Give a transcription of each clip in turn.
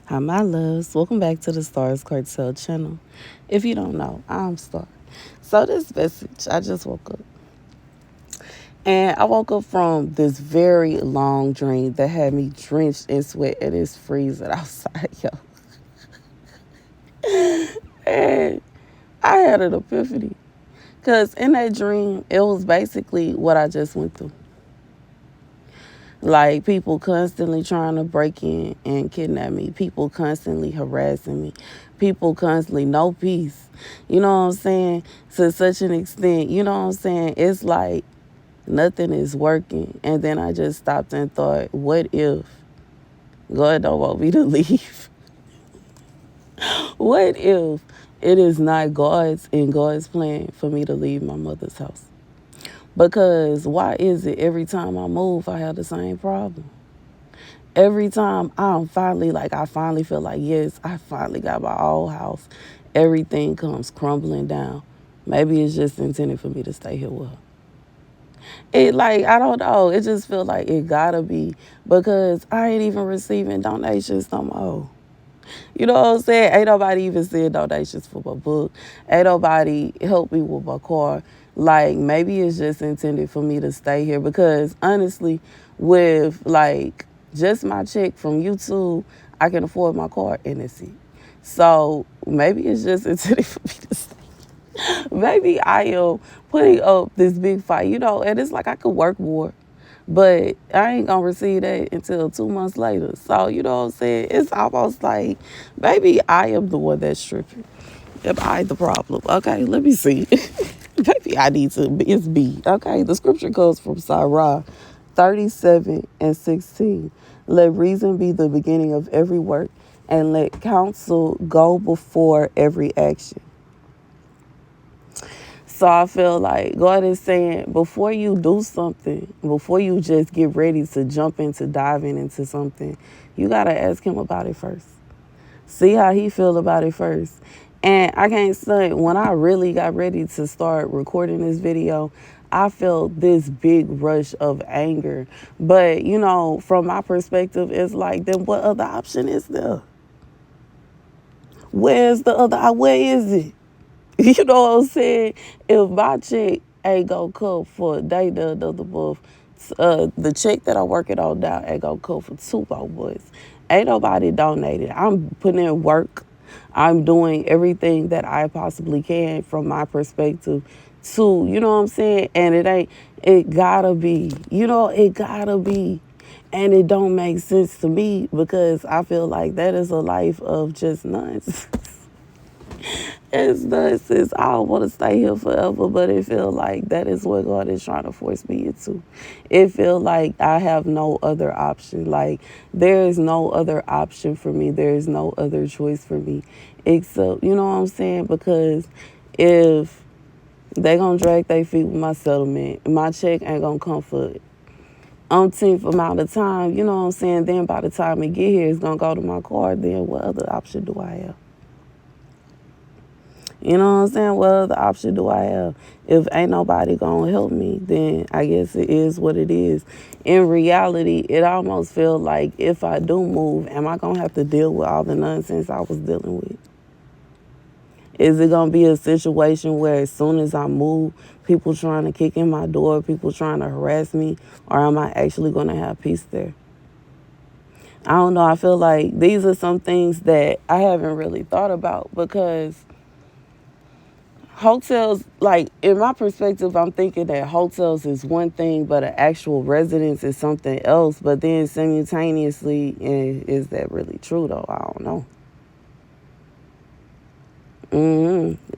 Hi, my loves. Welcome back to the Starscartel channel. If you don't know, I'm Star. So, this message, I just woke up. And I woke up from this very long dream that had me drenched in sweat and it's freezing outside, yo. And I had an epiphany. Because in that dream, it was basically what I just went through. Like people constantly trying to break in and kidnap me. People constantly harassing me. People constantly no peace. You know what I'm saying? To such an extent, you know what I'm saying? It's like nothing is working. And then I just stopped and thought, what if God don't want me to leave? What if it is not God's in God's plan for me to leave my mother's house? Because why is it every time I move, I have the same problem? Every time I finally feel like, yes, I finally got my old house. Everything comes crumbling down. Maybe it's just intended for me to stay here with her. I don't know. It just feel like it gotta be because I ain't even receiving donations no more. You know what I'm saying? Ain't nobody even send donations for my book. Ain't nobody help me with my car. Like, maybe it's just intended for me to stay here because honestly, with like just my check from YouTube, I can afford my car and that's it. So maybe it's just intended for me to stay. Maybe I am putting up this big fight, and it's like I could work more. But I ain't gonna receive that until 2 months later. So, you know what I'm saying? It's almost like maybe I am the one that's tripping. Am I the problem? Okay, let me see. Maybe I need to, it's me. Okay, the scripture comes from Sirah 37:16. Let reason be the beginning of every work, and let counsel go before every action. So I feel like God is saying before you do something, before you just get ready to jump into diving into something, you gotta ask him about it first. See how he feel about it first. And I can't say when I really got ready to start recording this video, I felt this big rush of anger. But from my perspective, it's like then what other option is there? Where's the other? Where is it? You know what I'm saying? If my check ain't gonna come for they done another month, the check that I'm working on now ain't gonna come for 2 more months. Ain't nobody donated. I'm putting in work. I'm doing everything that I possibly can from my perspective to, you know what I'm saying? And it gotta be, it gotta be. And it don't make sense to me because I feel like that is a life of just nonsense. It's nonsense. I don't want to stay here forever, but it feel like that is what God is trying to force me into. It feel like I have no other option. Like there is no other option for me. There is no other choice for me, except you know what I'm saying. Because if they gonna drag their feet with my settlement, my check ain't gonna come for umpteenth amount of time. You know what I'm saying. Then by the time it get here, it's gonna go to my card. Then what other option do I have? You know what I'm saying? What other option do I have? If ain't nobody gonna help me, then I guess it is what it is. In reality, it almost feels like if I do move, am I gonna have to deal with all the nonsense I was dealing with? Is it gonna be a situation where as soon as I move, people trying to kick in my door, people trying to harass me, or am I actually gonna have peace there? I don't know. I feel like these are some things that I haven't really thought about because hotels, like in my perspective, I'm thinking that hotels is one thing, but an actual residence is something else. But then simultaneously, is that really true though? I don't know.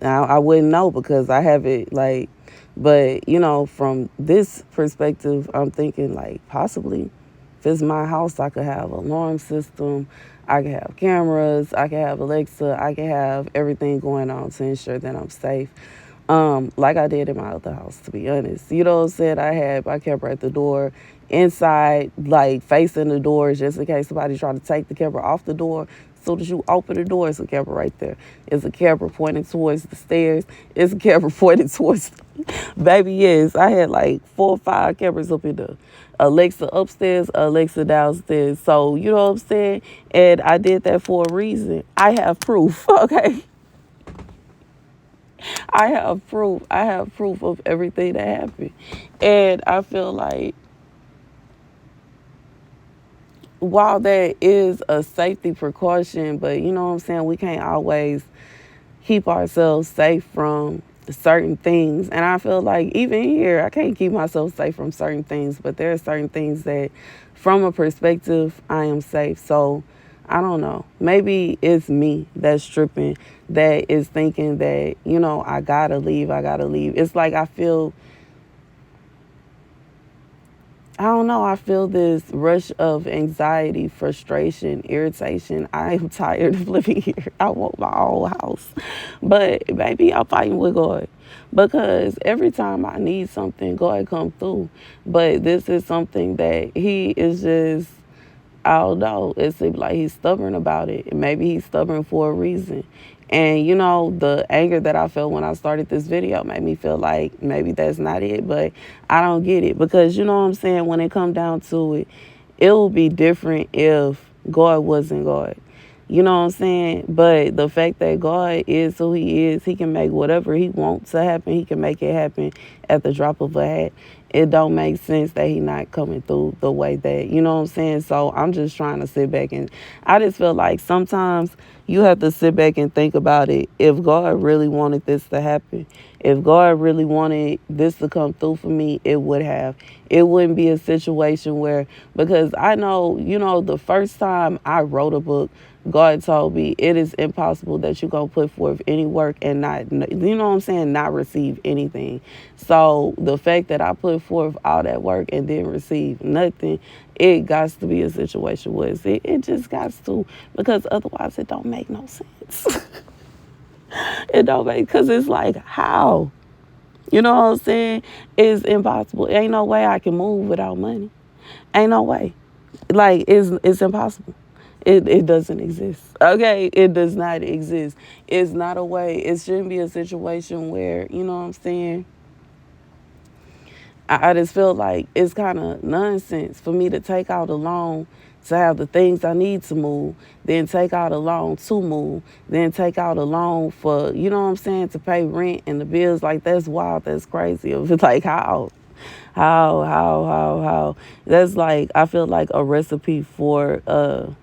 I wouldn't know because I have it like, but from this perspective, I'm thinking like possibly if it's my house, I could have an alarm system, I could have cameras, I could have Alexa, I could have everything going on to ensure that I'm safe. Like I did in my other house, to be honest. You know what I'm saying? I kept her at the door. inside, like facing the doors, just in case somebody try to take the camera off the door. As soon as you open the door, it's a camera right there. It's a camera pointing towards the stairs. It's a camera pointing towards, baby, yes. I had like 4 or 5 cameras up in the Alexa upstairs, Alexa downstairs. So, you know what I'm saying? And I did that for a reason. I have proof, okay? I have proof. I have proof of everything that happened. And I feel like while that is a safety precaution, but you know what I'm saying, we can't always keep ourselves safe from certain things. And I feel like even here, I can't keep myself safe from certain things, but there are certain things that, from a perspective, I am safe. So I don't know. Maybe it's me that's tripping, that is thinking that, you know, I gotta leave, I gotta leave. It's like I don't know, I feel this rush of anxiety, frustration, irritation. I am tired of living here. I want my own house. But maybe I'm fighting with God. Because every time I need something, God come through. But this is something that he is just, I don't know. It seems like he's stubborn about it. And maybe he's stubborn for a reason. And, you know, the anger that I felt when I started this video made me feel like maybe that's not it. But I don't get it. Because, you know what I'm saying, when it come down to it, it will be different if God wasn't God. You know what I'm saying? But the fact that God is who he is, he can make whatever he wants to happen. He can make it happen at the drop of a hat. It don't make sense that he not coming through the way that, you know what I'm saying? So I'm just trying to sit back, and I just feel like sometimes you have to sit back and think about it. If God really wanted this to happen, if God really wanted this to come through for me, it would have. It wouldn't be a situation where, because I know, you know, the first time I wrote a book, God told me it is impossible that you're going to put forth any work and not, you know what I'm saying, not receive anything. So the fact that I put forth all that work and didn't receive nothing, it got to be a situation where it just got to, because otherwise it don't make no sense. It don't make, because it's like, how? You know what I'm saying? It's impossible. Ain't no way I can move without money. Ain't no way. Like, it's impossible. It doesn't exist. Okay? It does not exist. It's not a way. It shouldn't be a situation where, you know what I'm saying, I just feel like it's kind of nonsense for me to take out a loan to have the things I need to move, then take out a loan to move, then take out a loan for, you know what I'm saying, to pay rent and the bills. Like, that's wild. That's crazy. It's like, how? How? That's like, I feel like a recipe for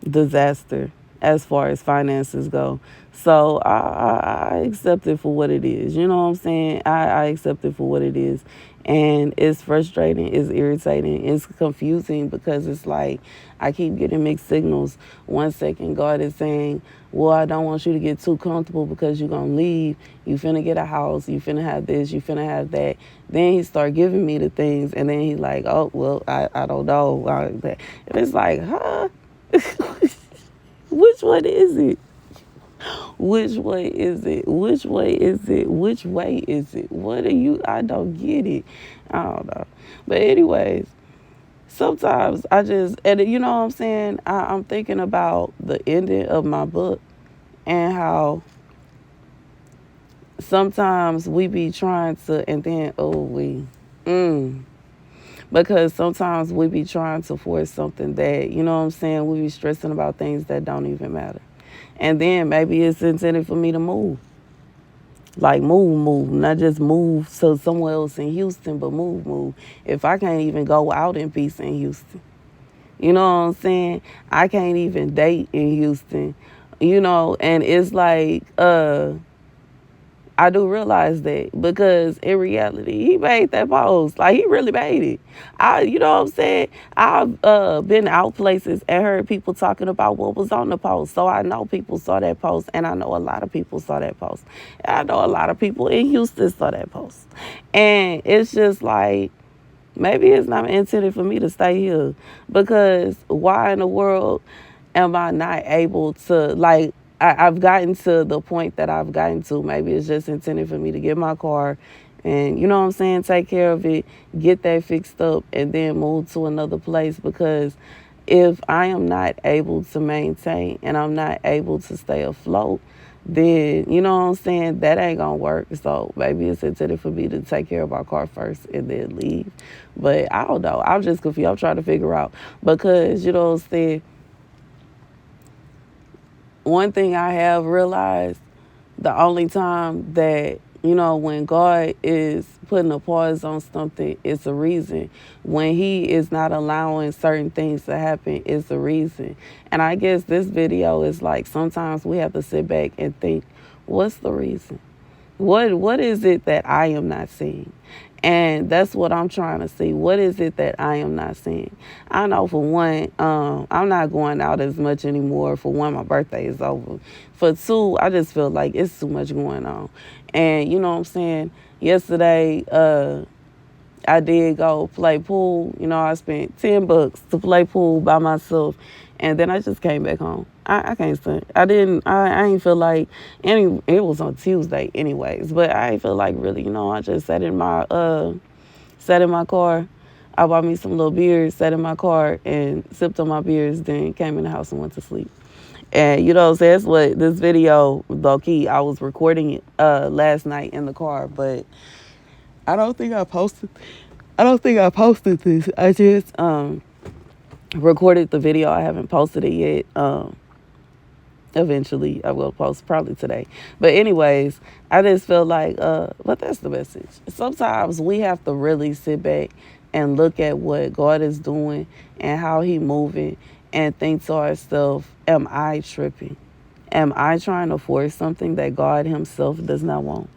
disaster as far as finances go. So I accept it for what it is. You know what I'm saying? I accept it for what it is. And it's frustrating, it's irritating, it's confusing, because it's like I keep getting mixed signals. One second, God is saying, well, I don't want you to get too comfortable because you're going to leave. You finna get a house. You finna have this. You finna have that. Then he start giving me the things. And then he's like, oh, well, I don't know. And it's like, huh? Which one is it? Which way is it? Which way is it? Which way is it? What are you? I don't get it. I don't know. But anyways, sometimes I just, and you know what I'm saying? I'm thinking about the ending of my book and how sometimes we be trying to, and then, because sometimes we be trying to force something that, you know what I'm saying, we be stressing about things that don't even matter. And then maybe it's intended for me to move. Like move. Not just move to somewhere else in Houston, but move. If I can't even go out in peace in Houston. You know what I'm saying? I can't even date in Houston. You know, and it's like, I do realize that, because in reality, he made that post. Like, he really made it. You know what I'm saying? I've been out places and heard people talking about what was on the post. So I know people saw that post, and I know a lot of people saw that post. And I know a lot of people in Houston saw that post. And it's just like, maybe it's not intended for me to stay here, because why in the world am I not able to, like, I've gotten to the point that I've gotten to. Maybe it's just intended for me to get my car And you know what I'm saying? Take care of it, get that fixed up, and then move to another place. Because if I am not able to maintain and I'm not able to stay afloat, then you know what I'm saying, that ain't gonna work. So maybe it's intended for me to take care of our car first and then leave. But I don't know. I'm just confused. I'm trying to figure out because you know what I'm saying. One thing I have realized, the only time that, you know, when God is putting a pause on something, it's a reason. When He is not allowing certain things to happen, it's a reason. And I guess this video is like sometimes we have to sit back and think, what's the reason? What is it that I am not seeing? And that's what I'm trying to see. What is it that I am not seeing? I know for one, I'm not going out as much anymore. For one, my birthday is over. For two, I just feel like it's too much going on. And you know what I'm saying? Yesterday, I did go play pool. You know, I spent $10 to play pool by myself, and then I just came back home. I can't stand. I ain't feel like any. It was on Tuesday, anyways, but I ain't feel like really. You know, I just sat in my car. I bought me some little beers, sat in my car, and sipped on my beers. Then came in the house and went to sleep. And you know, so that's what this video, low key, I was recording it last night in the car, but I don't think I posted. I don't think I posted this. I just recorded the video. I haven't posted it yet. Eventually, I will post probably today. But anyways, I just feel like, but that's the message. Sometimes we have to really sit back and look at what God is doing and how He moving, and think to ourselves, am I tripping? Am I trying to force something that God Himself does not want?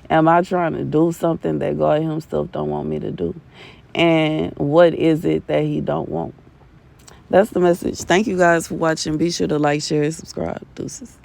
Am I trying to do something that God Himself don't want me to do? And what is it that He don't want? That's the message. Thank you guys for watching. Be sure to like, share, and subscribe. Deuces.